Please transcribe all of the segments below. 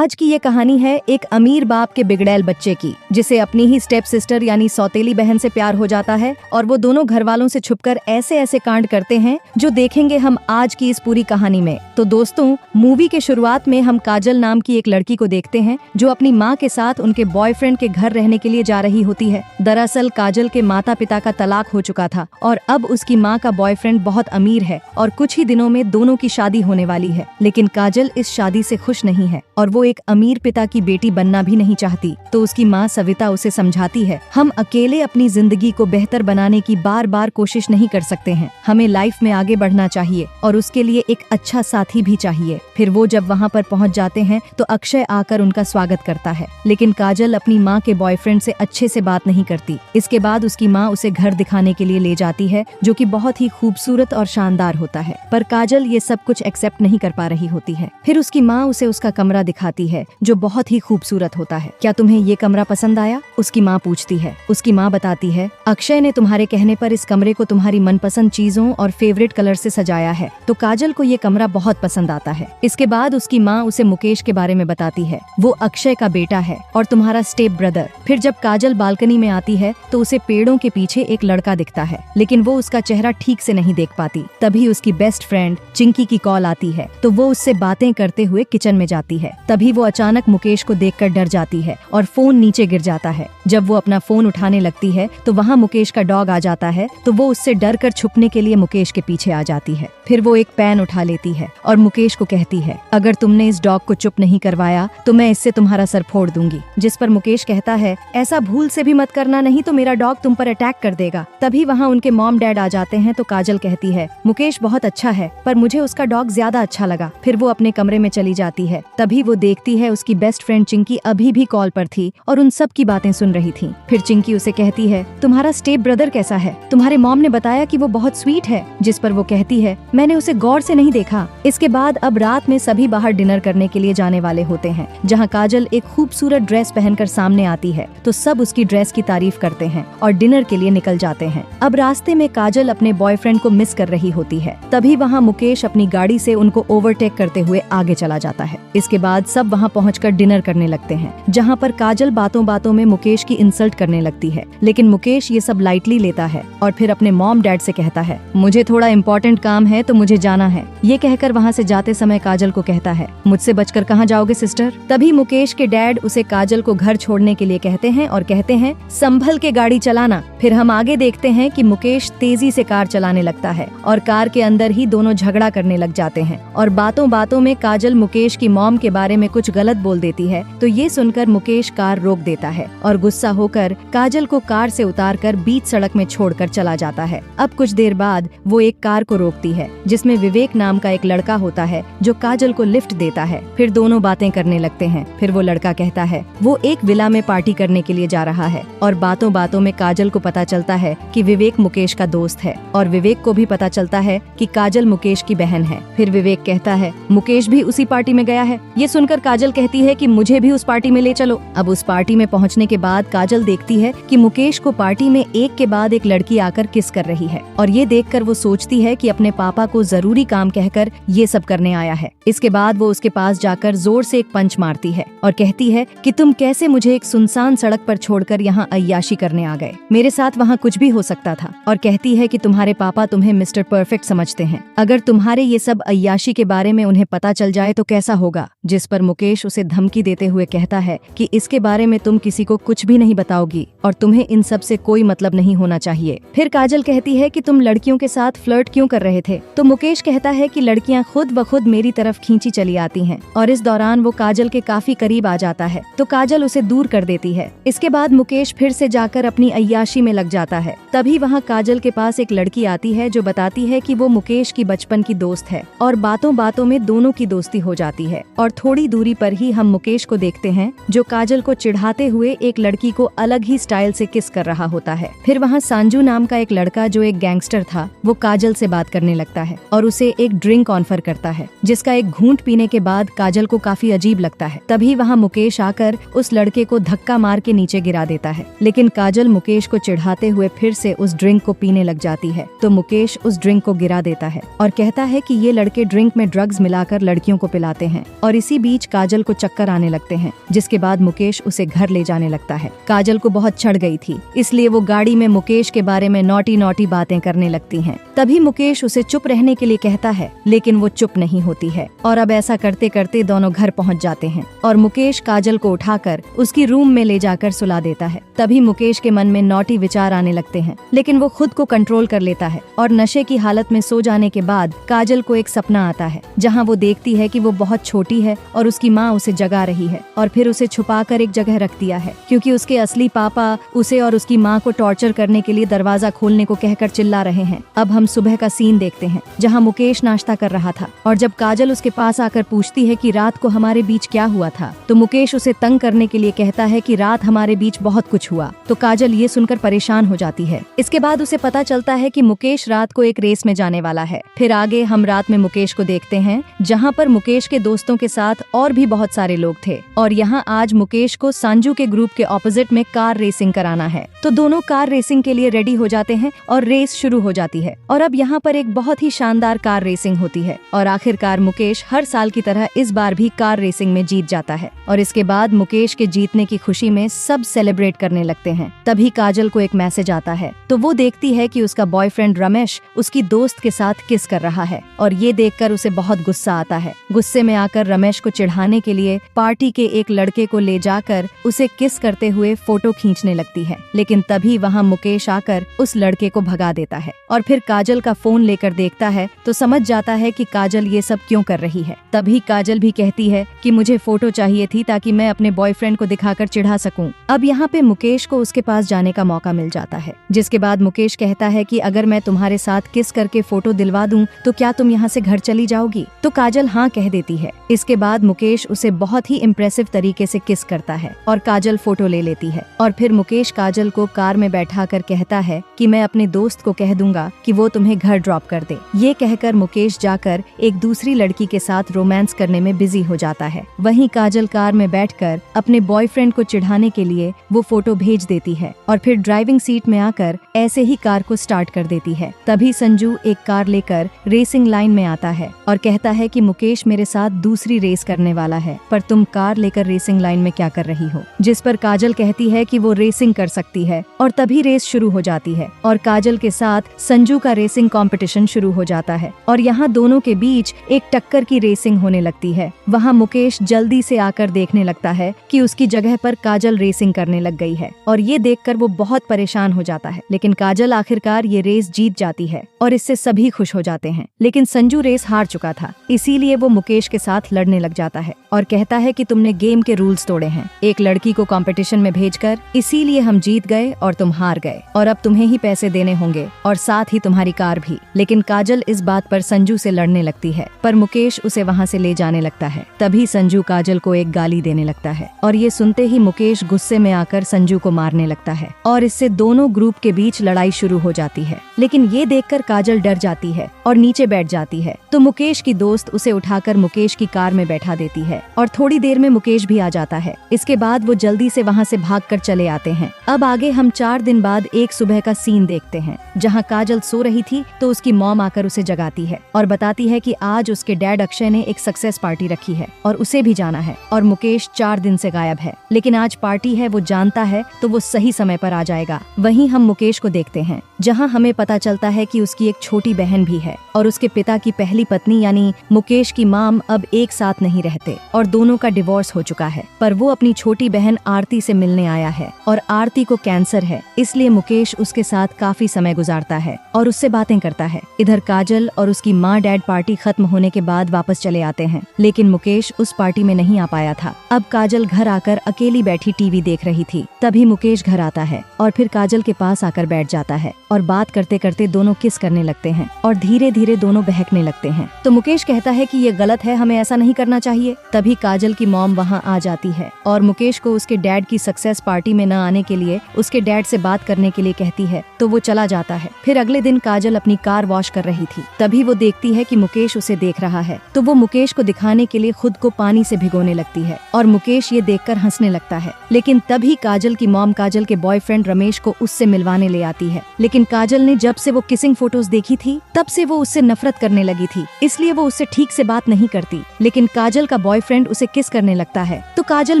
आज की ये कहानी है एक अमीर बाप के बिगड़ैल बच्चे की, जिसे अपनी ही स्टेप सिस्टर यानी सौतेली बहन से प्यार हो जाता है और वो दोनों घर वालों से छुपकर ऐसे ऐसे कांड करते हैं जो देखेंगे हम आज की इस पूरी कहानी में। तो दोस्तों, मूवी के शुरुआत में हम काजल नाम की एक लड़की को देखते हैं जो अपनी माँ के साथ उनके बॉयफ्रेंड के घर रहने के लिए जा रही होती है। दरअसल काजल के माता पिता का तलाक हो चुका था और अब उसकी माँ का बॉयफ्रेंड बहुत अमीर है और कुछ ही दिनों में दोनों की शादी होने वाली है। लेकिन काजल इस शादी से खुश नहीं है और वो एक अमीर पिता की बेटी बनना भी नहीं चाहती। तो उसकी माँ सविता उसे समझाती है, हम अकेले अपनी जिंदगी को बेहतर बनाने की बार बार कोशिश नहीं कर सकते हैं, हमें लाइफ में आगे बढ़ना चाहिए और उसके लिए एक अच्छा साथी भी चाहिए। फिर वो जब वहाँ पर पहुँच जाते हैं तो अक्षय आकर उनका स्वागत करता है, लेकिन काजल अपनी माँ के बॉयफ्रेंड से अच्छे से बात नहीं करती। इसके बाद उसकी माँ उसे घर दिखाने के लिए ले जाती है जो कि बहुत ही खूबसूरत और शानदार होता है, पर काजल ये सब कुछ एक्सेप्ट नहीं कर पा रही होती है। फिर उसकी माँ उसे उसका कमरा दिखाती है जो बहुत ही खूबसूरत होता है। क्या तुम्हें ये कमरा पसंद आया? उसकी माँ पूछती है। उसकी माँ बताती है, अक्षय ने तुम्हारे कहने पर इस कमरे को तुम्हारी मनपसंद चीजों और फेवरेट कलर से सजाया है। तो काजल को ये कमरा बहुत पसंद आता है। इसके बाद उसकी माँ उसे मुकेश के बारे में बताती है, वो अक्षय का बेटा है और तुम्हारा स्टेप ब्रदर। फिर जब काजल बालकनी में आती है तो उसे पेड़ों के पीछे एक लड़का दिखता है, लेकिन वो उसका चेहरा ठीक से नहीं देख पाती। तभी उसकी बेस्ट फ्रेंड चिंकी की कॉल आती है तो वो उससे बातें करते हुए किचन में जाती है। तभी वो अचानक मुकेश को देखकर डर जाती है और फोन नीचे गिर जाता है। जब वो अपना फोन उठाने लगती है तो वहाँ मुकेश का डॉग आ जाता है तो वो उससे डर कर छुपने के लिए मुकेश के पीछे आ जाती है। फिर वो एक पेन उठा लेती है और मुकेश को कहती है, अगर तुमने इस डॉग को चुप नहीं करवाया तो मैं इससे तुम्हारा सर फोड़ दूंगी। जिस पर मुकेश कहता है, ऐसा भूल से भी मत करना, नहीं तो मेरा डॉग तुम पर अटैक कर देगा। तभी वहाँ उनके मॉम डैड आ जाते हैं तो काजल कहती है, मुकेश बहुत अच्छा है पर मुझे उसका डॉग ज्यादा अच्छा लगा। फिर वो अपने कमरे में चली जाती है। तभी वो देखती है उसकी बेस्ट फ्रेंड चिंकी अभी भी कॉल पर थी और उन सब की बातें सुन रही थी। फिर चिंकी उसे कहती है, तुम्हारा स्टेप ब्रदर कैसा है? तुम्हारे मॉम ने बताया कि वो बहुत स्वीट है। जिस पर वो कहती है, मैंने उसे गौर से नहीं देखा। इसके बाद अब रात में सभी बाहर डिनर करने के लिए जाने वाले होते हैं, जहाँ काजल एक खूबसूरत ड्रेस पहनकर सामने आती है तो सब उसकी ड्रेस की तारीफ करते हैं और डिनर के लिए निकल जाते हैं। अब रास्ते में काजल अपने बॉयफ्रेंड को मिस कर रही होती है। तभी वहाँ मुकेश अपनी गाड़ी से उनको ओवरटेक करते हुए आगे चला जाता है। इसके बाद सब वहाँ पहुंचकर डिनर करने लगते हैं, जहाँ पर काजल बातों बातों में मुकेश की इंसल्ट करने लगती है, लेकिन मुकेश ये सब लाइटली लेता है और फिर अपने मॉम डैड से कहता है, मुझे थोड़ा इम्पोर्टेंट काम है तो मुझे जाना है। ये कहकर वहाँ से जाते समय काजल को कहता है, मुझसे बचकर कहाँ जाओगे सिस्टर? तभी मुकेश के डैड उसे काजल को घर छोड़ने के लिए कहते हैं और कहते हैं, संभल के गाड़ी चलाना। फिर हम आगे देखते हैं कि मुकेश तेजी से कार चलाने लगता है और कार के अंदर ही दोनों झगड़ा करने लग जाते हैं और बातों बातों में काजल मुकेश की मॉम के बारे में कुछ गलत बोल देती है। तो ये सुनकर मुकेश कार रोक देता है और गुस्सा होकर काजल को कार से उतारकर बीच सड़क में छोड़कर चला जाता है। अब कुछ देर बाद वो एक कार को रोकती है जिसमें विवेक नाम का एक लड़का होता है जो काजल को लिफ्ट देता है। फिर दोनों बातें करने लगते हैं। फिर वो लड़का कहता है वो एक विला में पार्टी करने के लिए जा रहा है और बातों बातों में काजल को पता चलता है कि विवेक मुकेश का दोस्त है और विवेक को भी पता चलता है कि काजल मुकेश की बहन है। फिर विवेक कहता है, मुकेश भी उसी पार्टी में गया है। ये सुनकर काजल कहती है कि मुझे भी उस पार्टी में ले चलो। अब उस पार्टी में पहुंचने के बाद काजल देखती है कि मुकेश को पार्टी में एक के बाद एक लड़की आकर किस कर रही है और ये देखकर वो सोचती है कि अपने पापा को जरूरी काम कहकर ये सब करने आया है। इसके बाद वो उसके पास जाकर जोर से एक पंच मारती है और कहती है कि तुम कैसे मुझे एक सुनसान सड़क पर छोड़कर यहाँ अय्याशी करने आ गए? मेरे साथ वहाँ कुछ भी हो सकता था। और कहती है कि तुम्हारे पापा तुम्हें मिस्टर परफेक्ट समझते हैं, अगर तुम्हारे ये सब अय्याशी के बारे में उन्हें पता चल जाए तो कैसा होगा? जिस पर मुकेश उसे धमकी देते हुए कहता है कि इसके बारे में तुम किसी को कुछ भी नहीं बताओगी और तुम्हें इन सब से कोई मतलब नहीं होना चाहिए। फिर काजल कहती है कि तुम लड़कियों के साथ फ्लर्ट क्यों कर रहे थे? तो मुकेश कहता है कि लड़कियां खुद ब खुद मेरी तरफ खींची चली आती हैं और इस दौरान वो काजल के काफी करीब आ जाता है तो काजल उसे दूर कर देती है। इसके बाद मुकेश फिर से जाकर अपनी अय्याशी में लग जाता है। तभी वहाँ काजल के पास एक लड़की आती है जो बताती है कि वो मुकेश की बचपन की दोस्त है और बातों बातों में दोनों की दोस्ती हो जाती है। और थोड़ी दूरी पर ही हम मुकेश को देखते हैं जो काजल को चिढ़ाते हुए एक लड़की को अलग ही स्टाइल से किस कर रहा होता है। फिर वहाँ सांजू नाम का एक लड़का जो एक गैंगस्टर था वो काजल से बात करने लगता है और उसे एक ड्रिंक ऑफर करता है जिसका एक घूंट पीने के बाद काजल को काफी अजीब लगता है। तभी वहाँ मुकेश आकर उस लड़के को धक्का मार के नीचे गिरा देता है, लेकिन काजल मुकेश को चिढ़ाते हुए फिर से उस ड्रिंक को पीने लग जाती है तो मुकेश उस ड्रिंक को गिरा देता है और कहता है कि ये लड़के ड्रिंक में ड्रग्स मिलाकर लड़कियों को पिलाते हैं। और इसी बीच काजल को चक्कर आने लगते हैं, जिसके बाद मुकेश उसे घर ले जाने लगता है। काजल को बहुत चढ़ गई थी, इसलिए वो गाड़ी में मुकेश के बारे में नॉटी नॉटी बातें करने लगती हैं। तभी मुकेश उसे चुप रहने के लिए कहता है, लेकिन वो चुप नहीं होती है और अब ऐसा करते करते दोनों घर पहुंच जाते हैं और मुकेश काजल को उठाकर उसकी रूम में ले जाकर सुला देता है। तभी मुकेश के मन में नॉटी विचार आने लगते हैं, लेकिन वो खुद को कंट्रोल कर लेता है और नशे की हालत में सो जाने के बाद काजल को एक सपना आता है, जहाँ वो देखती है कि वो बहुत छोटी है और उसकी माँ उसे जगा रही है और फिर उसे छुपाकर एक जगह रख दिया है, क्योंकि उसके असली पापा उसे और उसकी माँ को टॉर्चर करने के लिए दरवाजा खोलने को कहकर चिल्ला रहे हैं। अब हम सुबह का सीन देखते हैं, जहाँ मुकेश नाश्ता कर रहा था और जब काजल उसके पास आकर पूछती है कि रात को हमारे बीच क्या हुआ था, तो मुकेश उसे तंग करने के लिए कहता है कि रात हमारे बीच बहुत कुछ हुआ। तो काजल ये सुनकर परेशान हो जाती है। इसके बाद उसे पता चलता है कि मुकेश रात को एक रेस में जाने वाला है। फिर आगे हम रात में मुकेश को देखते हैं, जहाँ पर मुकेश के दोस्तों के साथ और भी बहुत सारे लोग थे और यहाँ आज मुकेश को संजू के ग्रुप के ऑपोजिट में कार रेसिंग कराना है। तो दोनों कार रेसिंग के लिए रेडी हो जाते हैं और रेस शुरू हो जाती है और अब यहाँ पर एक बहुत ही शानदार कार रेसिंग होती है और आखिरकार मुकेश हर साल की तरह इस बार भी कार रेसिंग में जीत जाता है और इसके बाद मुकेश के जीतने की खुशी में सब सेलिब्रेट करने लगते हैं। तभी काजल को एक मैसेज आता है, तो वो देखती है कि उसका बॉयफ्रेंड रमेश उसकी दोस्त के साथ किस कर रहा है और ये देखकर उसे बहुत गुस्सा आता है। गुस्से में आकर रमेश को चिढ़ाने के लिए पार्टी के एक लड़के को ले जाकर उसे किस करते हुए फोटो खींचने लगती है, लेकिन तभी वहाँ मुकेश आकर उस लड़के को भगा देता है और फिर काजल का फोन लेकर देखता है तो समझ जाता है कि काजल ये सब क्यों कर रही है। तभी काजल भी कहती है कि मुझे फोटो चाहिए थी ताकि मैं अपने बॉयफ्रेंड को दिखाकर चिढ़ा सकूं। अब यहाँ पे मुकेश को उसके पास जाने का मौका मिल जाता है, जिसके बाद मुकेश कहता है कि अगर मैं तुम्हारे साथ किस करके फोटो दिलवा दूं तो क्या तुम यहाँ से घर चली जाओगी? तो काजल हाँ कह देती है। इसके बाद मुकेश उसे बहुत ही इम्प्रेसिव तरीके से किस करता है और काजल फोटो ले लेती है और फिर मुकेश काजल को कार में बैठाकर कहता है कि मैं अपने दोस्त को कह दूंगा कि वो तुम्हें घर ड्रॉप कर दे। ये कहकर मुकेश जाकर एक दूसरी लड़की के साथ रोमांस करने में बिजी हो जाता है। वहीं काजल कार में बैठकर अपने बॉयफ्रेंड को चिढ़ाने के लिए वो फोटो भेज देती है और फिर ड्राइविंग सीट में आकर ऐसे ही कार को स्टार्ट कर देती है। तभी संजू एक कार लेकर रेसिंग लाइन में आता है और कहता है कि मुकेश मेरे साथ दूसरी रेस करने वाला है, पर तुम कार लेकर रेसिंग लाइन में क्या कर रही हो? जिस पर काजल कहती है कि वो रेसिंग कर सकती है और तभी रेस शुरू हो जाती है और काजल के साथ संजू का रेसिंग कंपटीशन शुरू हो जाता है और यहाँ दोनों के बीच एक टक्कर की रेसिंग होने लगती है। वहाँ मुकेश जल्दी से आकर देखने लगता है कि उसकी जगह पर काजल रेसिंग करने लग गई है और ये देखकर वो बहुत परेशान हो जाता है, लेकिन काजल आखिरकार ये रेस जीत जाती है और इससे सभी खुश हो जाते हैं। लेकिन संजू रेस हार चुका था, इसीलिए वो मुकेश के साथ लड़ने लग जाता है और कहता है कि तुमने गेम के रूल्स तोड़े हैं, एक लड़की को कंपटीशन में भेजकर, इसीलिए हम जीत गए और तुम हार गए और अब तुम्हें ही पैसे देने होंगे और साथ ही तुम्हारी कार भी। लेकिन काजल इस बात पर संजू से लड़ने लगती है, पर मुकेश उसे वहाँ से ले जाने लगता है। तभी संजू काजल को एक गाली देने लगता है और ये सुनते ही मुकेश गुस्से में आकर संजू को मारने लगता है और इससे दोनों ग्रुप के बीच लड़ाई शुरू हो जाती है। लेकिन ये देखकर काजल डर जाती है और नीचे बैठ जाती है, तो मुकेश की दोस्त उसे उठाकर मुकेश की कार में बैठा देती है और थोड़ी देर में मुकेश भी आ जाता है। इसके बाद वो जल्दी से वहाँ से भागकर चले आते हैं। अब आगे हम 4 दिन बाद एक सुबह का सीन देखते हैं, जहाँ काजल सो रही थी तो उसकी मॉम आकर उसे जगाती है और बताती है कि आज उसके डैड अक्षय ने एक सक्सेस पार्टी रखी है और उसे भी जाना है और मुकेश 4 दिन से गायब है, लेकिन आज पार्टी है, वो जानता है तो वो सही समय पर आ जाएगा। वहीं हम मुकेश को देखते हैं, जहां हमें पता चलता है कि उसकी एक छोटी बहन भी है और उसके पिता की पहली पत्नी यानी मुकेश की माम अब एक साथ नहीं रहते और दोनों का डिवोर्स हो चुका है, पर वो अपनी छोटी बहन आरती से मिलने आया है और आरती को कैंसर है, इसलिए मुकेश उसके साथ काफी समय गुजारता है और उससे बातें करता है। इधर काजल और उसकी माँ डैड पार्टी खत्म होने के बाद वापस चले आते हैं, लेकिन मुकेश उस पार्टी में नहीं आ पाया था। अब काजल घर आकर अकेली बैठी टीवी देख रही थी। तभी मुकेश घर आता है और फिर काजल के पास आकर बैठ जाता है और बात करते करते दोनों किस करने लगते हैं और धीरे धीरे दोनों बहकने लगते हैं। तो मुकेश कहता है कि ये गलत है, हमें ऐसा नहीं करना चाहिए। तभी काजल की मॉम वहाँ आ जाती है और मुकेश को उसके डैड की सक्सेस पार्टी में न आने के लिए उसके डैड से बात करने के लिए कहती है, तो वो चला जाता है। फिर अगले दिन काजल अपनी कार वॉश कर रही थी, तभी वो देखती है कि मुकेश उसे देख रहा है, तो वो मुकेश को दिखाने के लिए खुद को पानी से भिगोने लगती है और मुकेश ये देखकर हंसने लगता है। लेकिन तभी काजल की मॉम काजल के बॉयफ्रेंड रमेश को उससे मिलवाने ले आती है, लेकिन काजल ने जब से वो किसिंग फोटोज देखी थी तब से वो उससे नफरत करने लगी थी, इसलिए वो उससे ठीक से बात नहीं करती। लेकिन काजल का बॉयफ्रेंड उसे किस करने लगता है तो काजल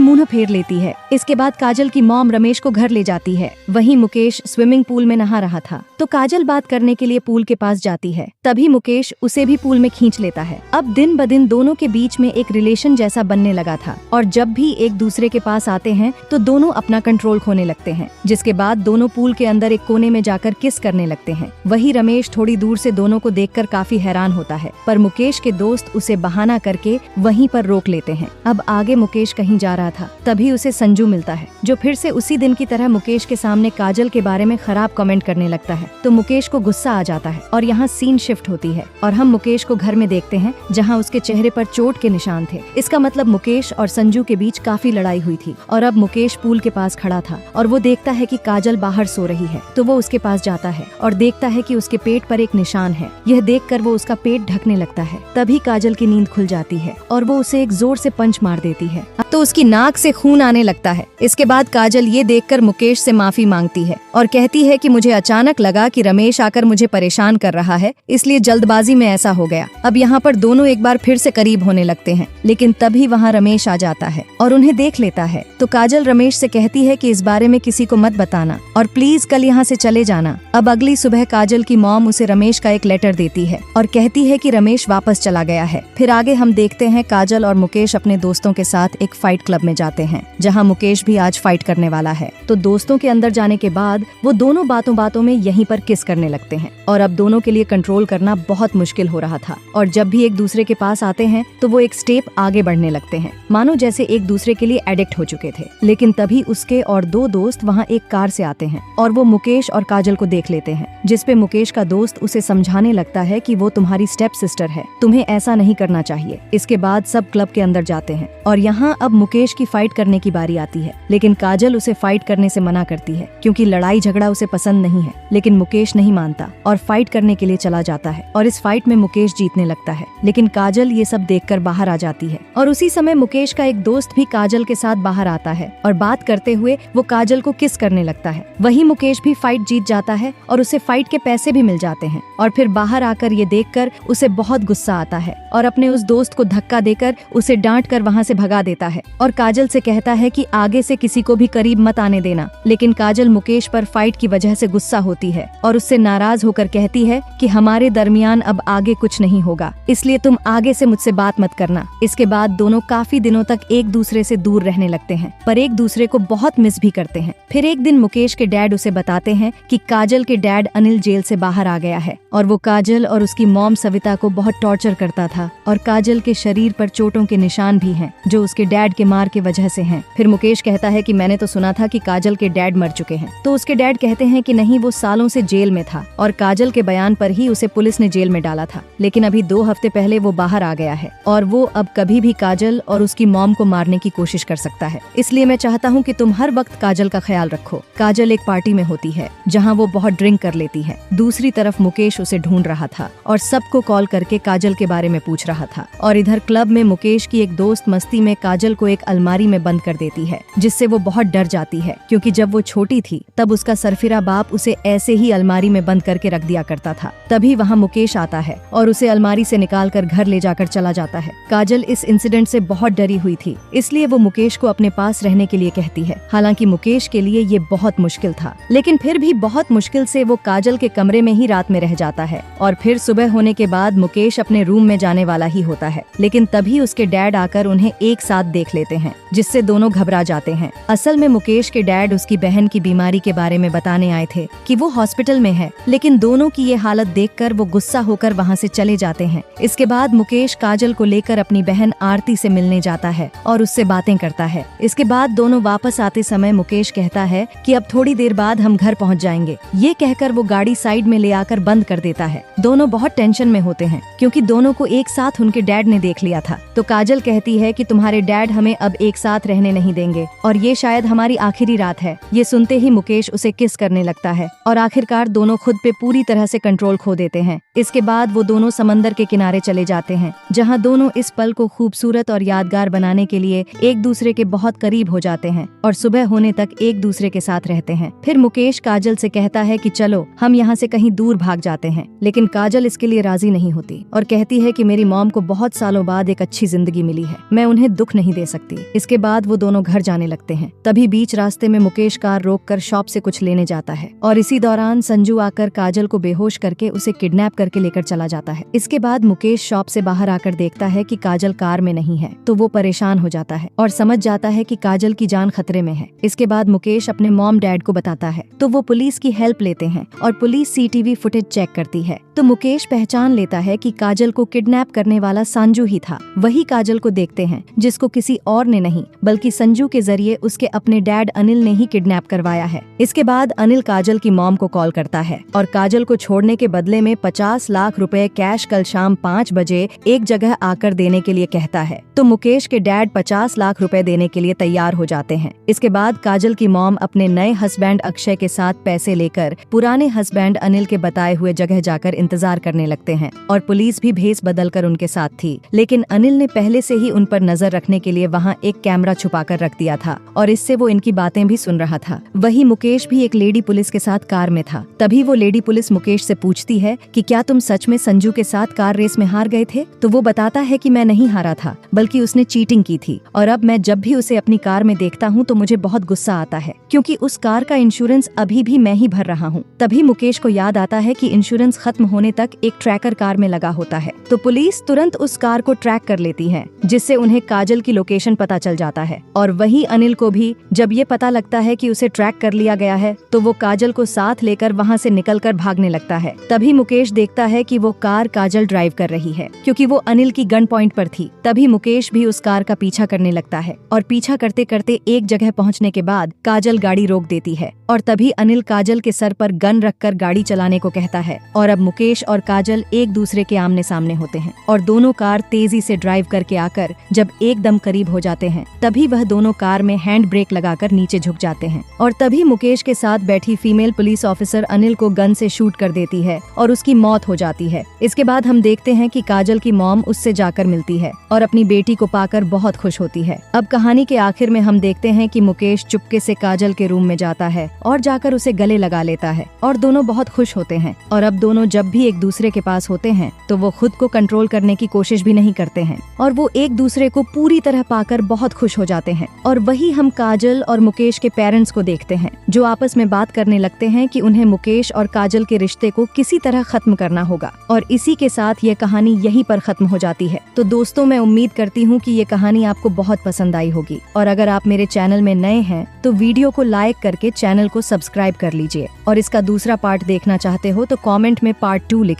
मुंह फेर लेती है। इसके बाद काजल की मॉम रमेश को घर ले जाती है। वहीं मुकेश स्विमिंग पूल में नहा रहा था तो काजल बात करने के लिए पूल के पास जाती है। तभी मुकेश उसे भी पूल में खींच लेता है। अब दिन ब दिन दोनों के बीच में एक रिलेशन जैसा बनने लगा था और जब भी एक दूसरे के पास आते हैं तो दोनों अपना कंट्रोल खोने लगते हैं, जिसके बाद दोनों पूल के अंदर एक कोने में जाकर किस करने लगते हैं। वही रमेश थोड़ी दूर से दोनों को देखकर काफी हैरान होता है, पर मुकेश के दोस्त उसे बहाना करके वहीं पर रोक लेते हैं। अब आगे मुकेश कहीं जा रहा था, तभी उसे संजू मिलता है, जो फिर से उसी दिन की तरह मुकेश के सामने काजल के बारे में खराब कमेंट करने लगता है। तो मुकेश को गुस्सा आ जाता है और यहाँ सीन शिफ्ट होती है और हम मुकेश को घर में देखते हैं जहाँ उसके चेहरे पर चोट के निशान थे। इसका मतलब मुकेश और संजू के बीच काफी लड़ाई हुई थी और अब मुकेश पूल के पास खड़ा था और वो देखता है कि काजल बाहर सो रही है, तो वो उसके पास जाता है और देखता है कि उसके पेट पर एक निशान है। यह देखकर वो उसका पेट ढकने लगता है। तभी काजल की नींद खुल जाती है और वो उसे एक जोर से पंच मार देती है, तो उसकी नाक से खून आने लगता है। इसके बाद काजल ये देखकर मुकेश से माफी मांगती है और कहती है कि मुझे अचानक लगा कि रमेश आकर मुझे परेशान कर रहा है, इसलिए जल्दबाजी में ऐसा हो गया। अब यहाँ पर दोनों एक बार फिर से करीब होने लगते हैं, लेकिन तभी वहाँ रमेश आ जाता है और उन्हें देख लेता है। तो काजल रमेश से कहती है कि इस बारे में किसी को मत बताना और प्लीज कल यहाँ से चले जाना। अब अगली सुबह काजल की मॉम उसे रमेश का एक लेटर देती है और कहती है कि रमेश वापस चला गया है। फिर आगे हम देखते हैं काजल और मुकेश अपने दोस्तों के साथ एक फाइट क्लब में जाते हैं, जहां मुकेश भी आज फाइट करने वाला है। तो दोस्तों के अंदर जाने के बाद वो दोनों बातों बातों में यहीं पर किस करने लगते हैं और अब दोनों के लिए कंट्रोल करना बहुत मुश्किल हो रहा था और जब भी एक दूसरे के पास आते हैं तो वो एक स्टेप आगे बढ़ने लगते हैं, मानो जैसे एक दूसरे के लिए एडिक्ट हो चुके थे। लेकिन तभी उसके और दो दोस्त वहाँ एक कार से आते हैं और वो मुकेश और काजल को देख लेते हैं, जिसपे मुकेश का दोस्त उसे समझाने लगता है कि वो तुम्हारी स्टेप सिस्टर है, तुम्हें ऐसा नहीं करना चाहिए। इसके बाद सब क्लब के अंदर जाते हैं और यहाँ अब मुकेश की फाइट करने की बारी आती है, लेकिन काजल उसे फाइट करने से मना करती है क्योंकि लड़ाई झगड़ा उसे पसंद नहीं है। लेकिन मुकेश नहीं मानता और फाइट करने के लिए चला जाता है और इस फाइट में मुकेश जीतने लगता है, लेकिन काजल ये सब देखकर बाहर आ जाती है और उसी समय मुकेश का एक दोस्त भी काजल के साथ बाहर आता है और बात करते हुए वो काजल को किस करने लगता है। वही मुकेश भी फाइट जीत जाता है और उसे फाइट के पैसे भी मिल जाते हैं और फिर बाहर आकर ये देखकर उसे बहुत गुस्सा आता है और अपने उस दोस्त को धक्का देकर उसे डांट कर वहाँ से भगा देता है और काजल से कहता है कि आगे से किसी को भी करीब मत आने देना। लेकिन काजल मुकेश पर फाइट की वजह से गुस्सा होती है और उससे नाराज होकर कहती है कि हमारे दरमियान अब आगे कुछ नहीं होगा, इसलिए तुम आगे से मुझसे बात मत करना। इसके बाद दोनों काफी दिनों तक एक दूसरे से दूर रहने लगते हैं, पर एक दूसरे को बहुत मिस भी करते हैं। फिर एक दिन मुकेश के डैड उसे बताते हैं कि काजल के डैड अनिल जेल से बाहर आ गया है और वो काजल और उसकी मॉम सविता को बहुत टॉर्चर करता था और काजल के शरीर पर चोटों के निशान भी हैं, जो उसके डैड के मार की वजह से हैं। फिर मुकेश कहता है कि मैंने तो सुना था कि काजल के डैड मर चुके हैं, तो उसके डैड कहते हैं कि नहीं, वो सालों से जेल में था और काजल के बयान पर ही उसे पुलिस ने जेल में डाला था, लेकिन अभी 2 हफ्ते पहले वो बाहर आ गया है और वो अब कभी भी काजल और उसकी मॉम को मारने की कोशिश कर सकता है। इसलिए मैं चाहता हूँ कि तुम हर वक्त काजल का ख्याल रखो। काजल एक पार्टी में होती है जहाँ वो बहुत ड्रिंक कर लेती है। दूसरी तरफ मुकेश उसे ढूंढ रहा था और सबको कॉल करके काजल के बारे में पूछ रहा था और इधर क्लब में मुकेश की एक दोस्त मस्ती में काजल को एक अलमारी में बंद कर देती है, जिससे वो बहुत डर जाती है क्योंकि जब वो छोटी थी तब उसका सरफिरा बाप उसे ऐसे ही अलमारी में बंद करके रख दिया करता था। तभी वहाँ मुकेश आता है और उसे अलमारी से निकाल कर घर ले जाकर चला जाता है। काजल इस इंसिडेंट से बहुत डरी हुई थी, इसलिए वो मुकेश को अपने पास रहने के लिए कहती है। हालांकि मुकेश के लिए ये बहुत मुश्किल था, लेकिन फिर भी बहुत मुश्किल से वो काजल के कमरे में ही रात में रह जाता है और फिर सुबह होने के बाद मुकेश अपने रूम में जाने वाला ही होता है, लेकिन तभी उसके डैड आकर उन्हें एक साथ देख लेते हैं, जिससे दोनों घबरा जाते हैं। असल में मुकेश के डैड उसकी बहन की बीमारी के बारे में बताने आए थे कि वो हॉस्पिटल में है, लेकिन दोनों की ये हालत देखकर वो गुस्सा होकर वहाँ से चले जाते हैं। इसके बाद मुकेश काजल को लेकर अपनी बहन आरती से मिलने जाता है और उससे बातें करता है। इसके बाद दोनों वापस आते समय मुकेश कहता है कि अब थोड़ी देर बाद हम घर पहुँच जाएंगे। ये कहकर वो गाड़ी साइड में ले आकर बंद कर देता है। दोनों बहुत टेंशन में होते हैं क्योंकि दोनों को एक साथ उनके डैड ने देख लिया था। तो काजल कहती है कि तुम्हारे डैड हमें अब एक साथ रहने नहीं देंगे और ये शायद हमारी आखिरी रात है। ये सुनते ही मुकेश उसे किस करने लगता है और आखिरकार दोनों खुद पे पूरी तरह से कंट्रोल खो देते हैं। इसके बाद वो दोनों समंदर के किनारे चले जाते हैं, जहाँ दोनों इस पल को खूबसूरत और यादगार बनाने के लिए एक दूसरे के बहुत करीब हो जाते हैं और सुबह होने तक एक दूसरे के साथ रहते हैं। फिर मुकेश काजल से कहता है कि चलो हम यहाँ से कहीं दूर भाग जाते हैं, लेकिन काजल इसके लिए राजी नहीं होती और कहती है कि मेरी मॉम को बहुत सालों बाद एक अच्छी जिंदगी मिली है, मैं उन्हें दुख नहीं दे सकती। इसके बाद वो दोनों घर जाने लगते हैं। तभी बीच रास्ते में मुकेश कार रोककर शॉप से कुछ लेने जाता है और इसी दौरान संजू आकर काजल को बेहोश करके उसे किडनैप करके लेकर चला जाता है। इसके बाद मुकेश शॉप से बाहर आकर देखता है कि काजल कार में नहीं है, तो वो परेशान हो जाता है और समझ जाता है कि काजल की जान खतरे में है। इसके बाद मुकेश अपने मॉम डैड को बताता है, तो वो पुलिस की हेल्प लेते हैं और पुलिस सीसीटीवी फुटेज चेक करती है। तो मुकेश पहचान लेता है कि काजल को किडनैप करने वाला संजू ही था। वही काजल को देखते हैं जिसको किसी और ने नहीं बल्कि संजू के जरिए उसके अपने डैड अनिल ने ही किडनैप करवाया है। इसके बाद अनिल काजल की मॉम को कॉल करता है और काजल को छोड़ने के बदले में 50 लाख रुपए कैश कल शाम 5 बजे एक जगह आकर देने के लिए कहता है। तो मुकेश के डैड 50 लाख रुपए देने के लिए तैयार हो जाते हैं। इसके बाद काजल की मॉम अपने नए हस्बैंड अक्षय के साथ पैसे लेकर पुराने हस्बैंड अनिल के बताए हुए जगह जाकर इंतजार करने लगते हैं और पुलिस भी भेस बदलकर उनके साथ थी। लेकिन अनिल ने पहले से ही उन पर नजर रखने के लिए वहाँ एक कैमरा छुपा कर रख दिया था और इससे वो इनकी बातें भी सुन रहा था। वही मुकेश भी एक लेडी पुलिस के साथ कार में था। तभी वो लेडी पुलिस मुकेश से पूछती है कि क्या तुम सच में संजू के साथ कार रेस में हार गए थे? तो वो बताता है कि मैं नहीं हारा था बल्कि उसने चीटिंग की थी और अब मैं जब भी उसे अपनी कार में देखता हूँ तो मुझे बहुत गुस्सा आता है क्योंकि उस कार का इंश्योरेंस अभी भी मैं ही भर रहा हूँ। तभी मुकेश को याद आता है कि इंश्योरेंस खत्म होने तक एक ट्रैकर कार में लगा होता है। तो पुलिस तुरंत उस कार को ट्रैक कर लेती है जिससे उन्हें काजल की लोकेशन पता चल जाता है और वही अनिल को भी जब ये पता लगता है कि उसे ट्रैक कर लिया गया है तो वो काजल को साथ लेकर वहाँ से निकलकर भागने लगता है। तभी मुकेश देखता है कि वो कार काजल ड्राइव कर रही है क्योंकि वो अनिल की गन पॉइंट पर थी। तभी मुकेश भी उस कार का पीछा करने लगता है और पीछा करते करते एक जगह पहुँचने के बाद काजल गाड़ी रोक देती है और तभी अनिल काजल के सर पर गन रखकर गाड़ी चलाने को कहता है और अब मुकेश और काजल एक दूसरे के आमने सामने होते हैं और दोनों कार तेजी से ड्राइव करके आकर जब एकदम करीब हो जाते हैं तभी वह दोनों कार में हैंड ब्रेक लगाकर नीचे झुक जाते हैं और तभी मुकेश के साथ बैठी फीमेल पुलिस ऑफिसर अनिल को गन से शूट कर देती है और उसकी मौत हो जाती है। इसके बाद हम देखते हैं कि काजल की मॉम उससे जाकर मिलती है और अपनी बेटी को पाकर बहुत खुश होती है। अब कहानी के आखिर में हम देखते हैं कि मुकेश चुपके से काजल के रूम में जाता है और जाकर उसे गले लगा लेता है और दोनों बहुत खुश होते हैं और अब दोनों जब भी एक दूसरे के पास होते हैं तो वो खुद को कंट्रोल करने की कोशिश भी नहीं करते हैं और वो एक दूसरे को पूरी तरह पाकर बहुत खुश हो जाते हैं। और वही हम काजल और मुकेश के पेरेंट्स को देखते हैं जो आपस में बात करने लगते हैं कि उन्हें मुकेश और काजल के रिश्ते को किसी तरह खत्म करना होगा और इसी के साथ ये कहानी यहीं पर खत्म हो जाती है। तो दोस्तों, मैं उम्मीद करती हूँ कि ये कहानी आपको बहुत पसंद आई होगी और अगर आप मेरे चैनल में नए हैं तो वीडियो को लाइक करके चैनल को सब्सक्राइब कर लीजिए और इसका दूसरा पार्ट देखना चाहते हो तो कमेंट में पार्ट 2 लिखें।